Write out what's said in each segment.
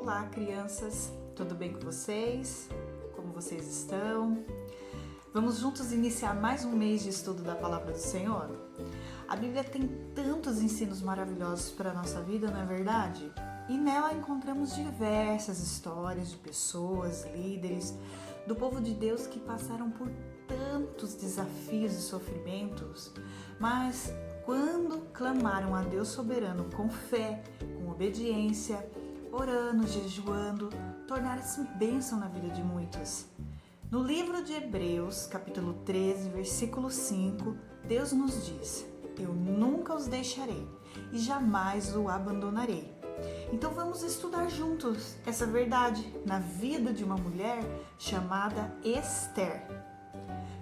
Olá, crianças! Tudo bem com vocês? Como vocês estão? Vamos juntos iniciar mais um mês de estudo da Palavra do Senhor? A Bíblia tem tantos ensinos maravilhosos para a nossa vida, não é verdade? E nela encontramos diversas histórias de pessoas, líderes, do povo de Deus que passaram por tantos desafios e sofrimentos, mas quando clamaram a Deus soberano com fé, com obediência, orando, jejuando, tornaram-se bênção na vida de muitos. No livro de Hebreus, capítulo 13, versículo 5, Deus nos diz: eu nunca os deixarei e jamais o abandonarei. Então vamos estudar juntos essa verdade na vida de uma mulher chamada Esther.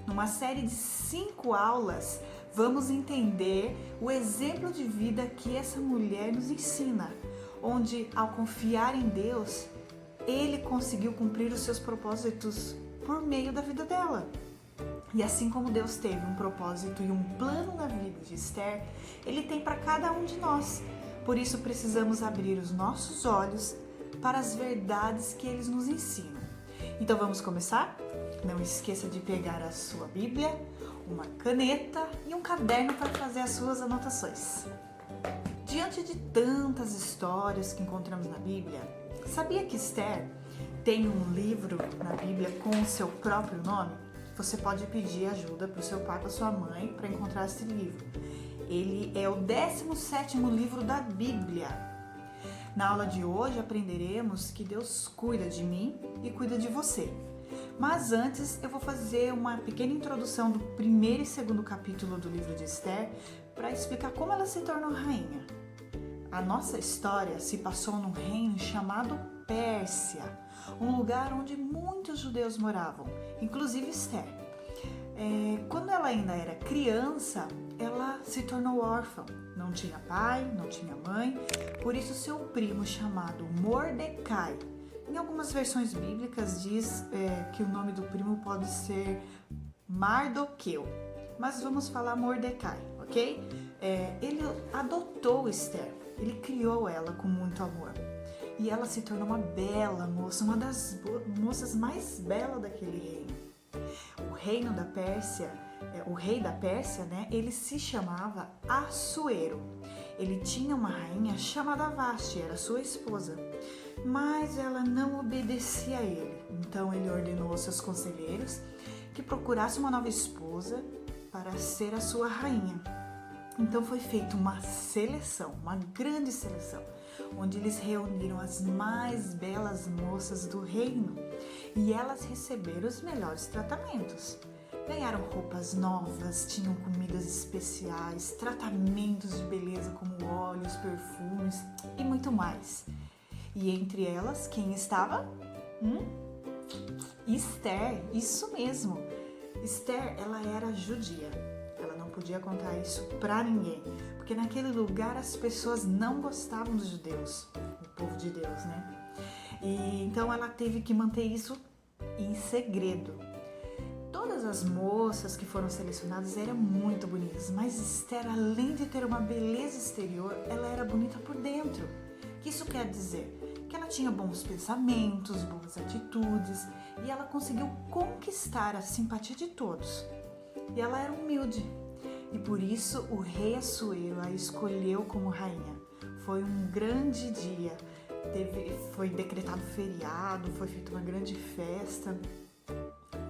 Numa série de 5 aulas, vamos entender o exemplo de vida que essa mulher nos ensina, onde, ao confiar em Deus, Ele conseguiu cumprir os seus propósitos por meio da vida dela. E assim como Deus teve um propósito e um plano na vida de Esther, Ele tem para cada um de nós. Por isso precisamos abrir os nossos olhos para as verdades que Ele nos ensina. Então vamos começar? Não esqueça de pegar a sua Bíblia, uma caneta e um caderno para fazer as suas anotações. Diante de tantas histórias que encontramos na Bíblia, sabia que Esther tem um livro na Bíblia com o seu próprio nome? Você pode pedir ajuda para o seu pai, para sua mãe, para encontrar esse livro. Ele é o 17º livro da Bíblia. Na aula de hoje aprenderemos que Deus cuida de mim e cuida de você. Mas antes eu vou fazer uma pequena introdução do primeiro e segundo capítulo do livro de Esther para explicar como ela se tornou rainha. A nossa história se passou num reino chamado Pérsia, um lugar onde muitos judeus moravam, inclusive Esther. Quando ela ainda era criança, ela se tornou órfã. Não tinha pai, não tinha mãe, por isso seu primo chamado Mordecai. Em algumas versões bíblicas diz que o nome do primo pode ser Mardoqueu, mas vamos falar Mordecai, ok? Ele adotou Esther, ele criou ela com muito amor. E ela se tornou uma bela moça, uma das moças mais belas daquele reino. O reino da Pérsia, o rei da Pérsia, né? Ele se chamava Assuero. Ele tinha uma rainha chamada Vasti, era sua esposa. Mas ela não obedecia a ele. Então ele ordenou aos seus conselheiros que procurasse uma nova esposa para ser a sua rainha. Então foi feita uma seleção, uma grande seleção, onde eles reuniram as mais belas moças do reino e elas receberam os melhores tratamentos. Ganharam roupas novas, tinham comidas especiais, tratamentos de beleza como óleos, perfumes e muito mais. E entre elas, quem estava? Esther, isso mesmo. Esther, ela era judia. Ela não podia contar isso pra ninguém, porque naquele lugar as pessoas não gostavam dos judeus, o povo de Deus, né? E então ela teve que manter isso em segredo. Todas as moças que foram selecionadas eram muito bonitas, mas Esther, além de ter uma beleza exterior, ela era bonita por dentro. O que isso quer dizer? Que ela tinha bons pensamentos, boas atitudes e ela conseguiu conquistar a simpatia de todos. E ela era humilde e por isso o rei Assuero a escolheu como rainha. Foi um grande dia, foi decretado feriado, foi feita uma grande festa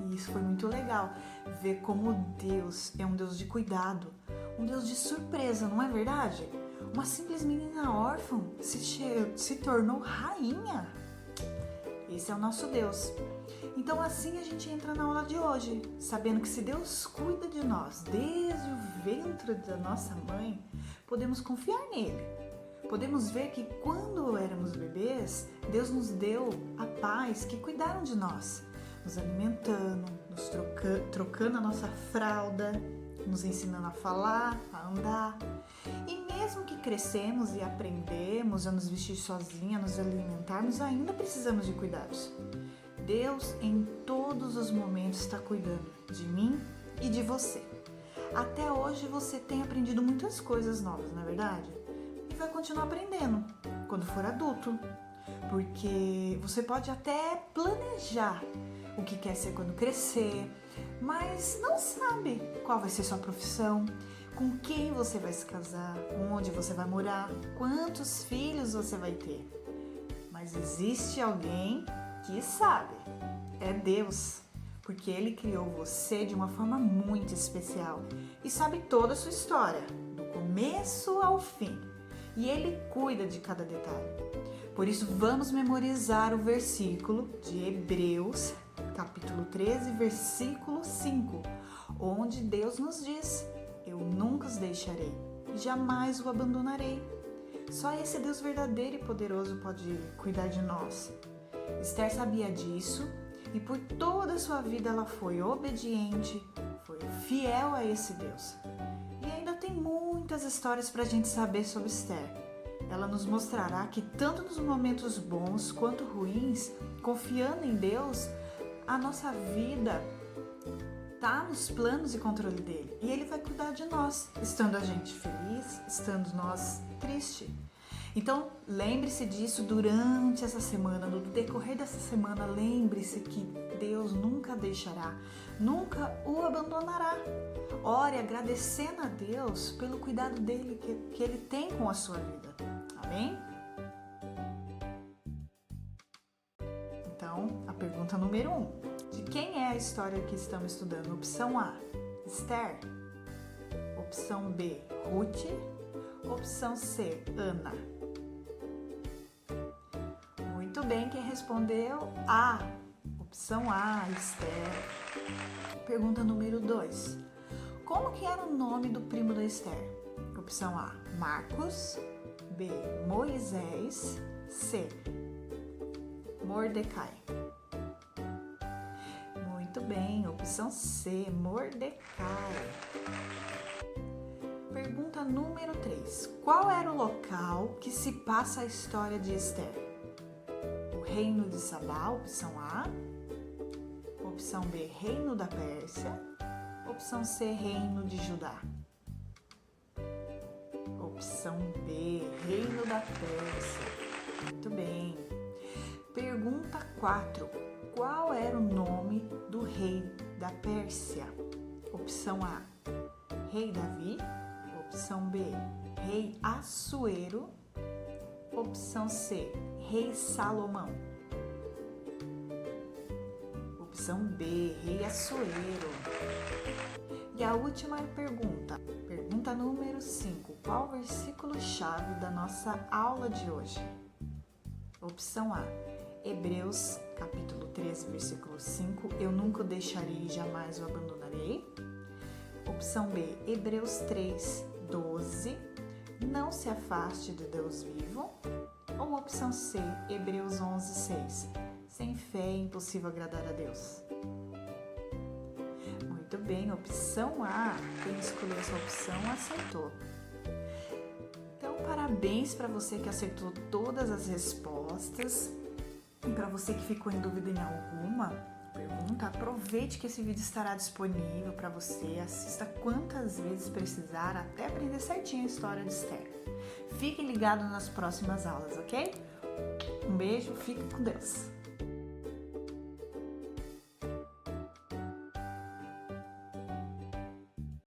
e isso foi muito legal, ver como Deus é um Deus de cuidado, um Deus de surpresa, não é verdade? Uma simples menina órfã se tornou rainha. Esse é o nosso Deus. Então assim a gente entra na aula de hoje, sabendo que se Deus cuida de nós desde o ventre da nossa mãe, podemos confiar nele. Podemos ver que quando éramos bebês, Deus nos deu a paz que cuidaram de nós, nos alimentando, nos trocando a nossa fralda, nos ensinando a falar, a andar. E mesmo que crescemos e aprendemos a nos vestir sozinha, a nos alimentarmos, ainda precisamos de cuidados. Deus em todos os momentos está cuidando de mim e de você. Até hoje você tem aprendido muitas coisas novas, não é verdade? E vai continuar aprendendo quando for adulto. porque você pode até planejar o que quer ser quando crescer, mas não sabe qual vai ser sua profissão, com quem você vai se casar, onde você vai morar, quantos filhos você vai ter. Mas existe alguém que sabe, é Deus, porque Ele criou você de uma forma muito especial e sabe toda a sua história, do começo ao fim, e Ele cuida de cada detalhe. Por isso, vamos memorizar o versículo de Hebreus, capítulo 13, versículo 5, onde Deus nos diz: eu nunca os deixarei e jamais o abandonarei. Só esse Deus verdadeiro e poderoso pode cuidar de nós. Esther sabia disso e por toda a sua vida ela foi obediente, foi fiel a esse Deus. E ainda tem muitas histórias para a gente saber sobre Esther. Ela nos mostrará que tanto nos momentos bons quanto ruins, confiando em Deus, a nossa vida está nos planos e controle dele. E ele vai cuidar de nós, estando a gente feliz, estando nós triste. Então, lembre-se disso durante essa semana, no decorrer dessa semana, lembre-se que Deus nunca deixará, nunca o abandonará. Ore agradecendo a Deus pelo cuidado dele, que ele tem com a sua vida. Amém? Então, a pergunta número 1. De quem é a história que estamos estudando? Opção A, Esther. Opção B, Ruth. Opção C, Ana. Muito bem, quem respondeu A. Opção A, Esther. Pergunta número 2. Como que era o nome do primo da Esther? Opção A, Marcos. B, Moisés. C, Mordecai. Muito bem, opção C, Mordecai. Pergunta número 3. Qual era o local que se passa a história de Esther? O reino de Sabá, opção A. Opção B, reino da Pérsia. Opção C, reino de Judá. Opção B, reino da Pérsia. Muito bem. Pergunta 4. Qual era o nome do rei da Pérsia? Opção A, rei Davi. Opção B, rei Assuero. Opção C, rei Salomão. Opção B, rei Assuero. E a última pergunta, pergunta número 5. Qual o versículo-chave da nossa aula de hoje? Opção A, Hebreus, capítulo 13, versículo 5. Eu nunca o deixarei e jamais o abandonarei. Opção B, Hebreus 3, 12. Não se afaste de Deus vivo. Ou opção C, Hebreus 11, 6. Sem fé é impossível agradar a Deus. Muito bem, opção A. Quem escolheu essa opção acertou. Então, parabéns para você que acertou todas as respostas. E para você que ficou em dúvida em alguma pergunta, aproveite que esse vídeo estará disponível para você. Assista quantas vezes precisar até aprender certinho a história de Esther. Fique ligado nas próximas aulas, ok? Um beijo, fique com Deus!